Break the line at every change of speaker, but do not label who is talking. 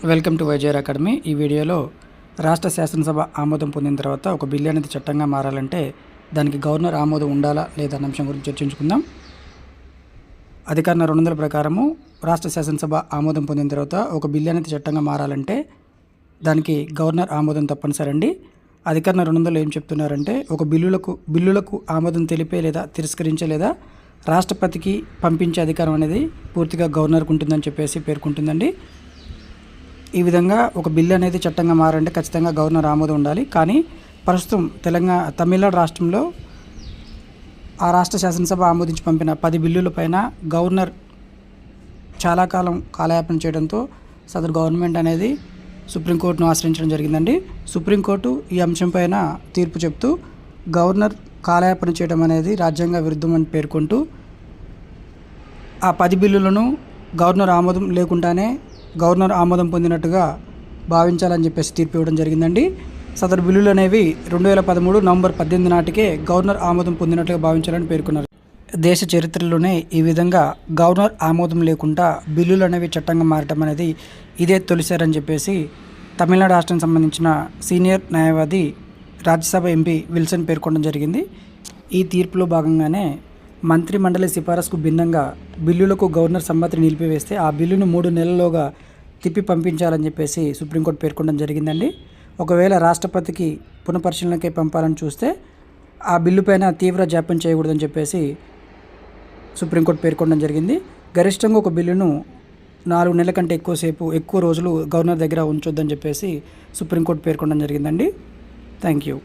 Welcome to YJR academy. ఈ వీడియోలో రాష్ట్ర శాసనసభ ఆమోదం పొందిన తర్వాత ఒక బిల్లు అనేది చట్టంగా మారాలంటే దానికి గవర్నర్ ఆమోదం ఉండాలా లేదా అన్న అంశం గురించి చర్చించుకుందాం. అధికరణ 200 ప్రకారము రాష్ట్ర శాసనసభ ఆమోదం పొందిన తర్వాత ఒక బిల్లు అనేది చట్టంగా మారాలంటే దానికి గవర్నర్ ఆమోదం తప్పనిసరి అండి. అధికరణ 200 ఏం చెప్తున్నారంటే ఒక బిల్లులకు ఆమోదం తెలిపే లేదా తిరస్కరించే లేదా రాష్ట్రపతికి పంపించే అధికారం అనేది పూర్తిగా గవర్నర్కు ఉంటుందని చెప్పేసి పేర్కొంటుందండి. ఈ విధంగా ఒక బిల్లు అనేది చట్టంగా మారంటే ఖచ్చితంగా గవర్నర్ ఆమోదం ఉండాలి. కానీ ప్రస్తుతం తమిళనాడు రాష్ట్రంలో ఆ రాష్ట్ర శాసనసభ ఆమోదించి పంపిన 10 బిల్లుల పైన గవర్నర్ చాలా కాలం కాలయాపన చేయడంతో సదరు గవర్నమెంట్ అనేది సుప్రీంకోర్టును ఆశ్రయించడం జరిగిందండి. సుప్రీంకోర్టు ఈ అంశం పైన తీర్పు చెప్తూ గవర్నర్ కాలయాపన చేయడం అనేది రాజ్యాంగ విరుద్ధం అని పేర్కొంటూ ఆ 10 బిల్లులను గవర్నర్ ఆమోదం లేకుండానే గవర్నర్ ఆమోదం పొందినట్టుగా భావించాలని చెప్పేసి తీర్పు ఇవ్వడం జరిగిందండి. సదరు బిల్లులు అనేవి 2013 నవంబర్ 18 నాటికే గవర్నర్ ఆమోదం పొందినట్లుగా భావించాలని పేర్కొన్నారు. దేశ చరిత్రలోనే ఈ విధంగా గవర్నర్ ఆమోదం లేకుండా బిల్లులు అనేవి చట్టంగా మారటం అనేది ఇదే తొలిసారని చెప్పేసి తమిళనాడు రాష్ట్రానికి సంబంధించిన సీనియర్ న్యాయవాది రాజ్యసభ ఎంపీ విల్సన్ పేర్కొనడం జరిగింది. ఈ తీర్పులో భాగంగానే మంత్రి మండలి సిఫారసుకు భిన్నంగా బిల్లులకు గవర్నర్ సమ్మతిని నిలిపివేస్తే ఆ బిల్లును 3 నెలల్లోగా తిప్పి పంపించాలని చెప్పేసి సుప్రీంకోర్టు పేర్కొనడం జరిగిందండి. ఒకవేళ రాష్ట్రపతికి పునఃపరిశీలనకై పంపాలని చూస్తే ఆ బిల్లు పైన తీవ్ర జాప్యం చేయకూడదని చెప్పేసి సుప్రీంకోర్టు పేర్కొనడం జరిగింది. గరిష్టంగా ఒక బిల్లును 4 నెలల కంటే ఎక్కువ రోజులు గవర్నర్ దగ్గర ఉంచొద్దని చెప్పేసి సుప్రీంకోర్టు పేర్కొనడం జరిగిందండి. Thank you.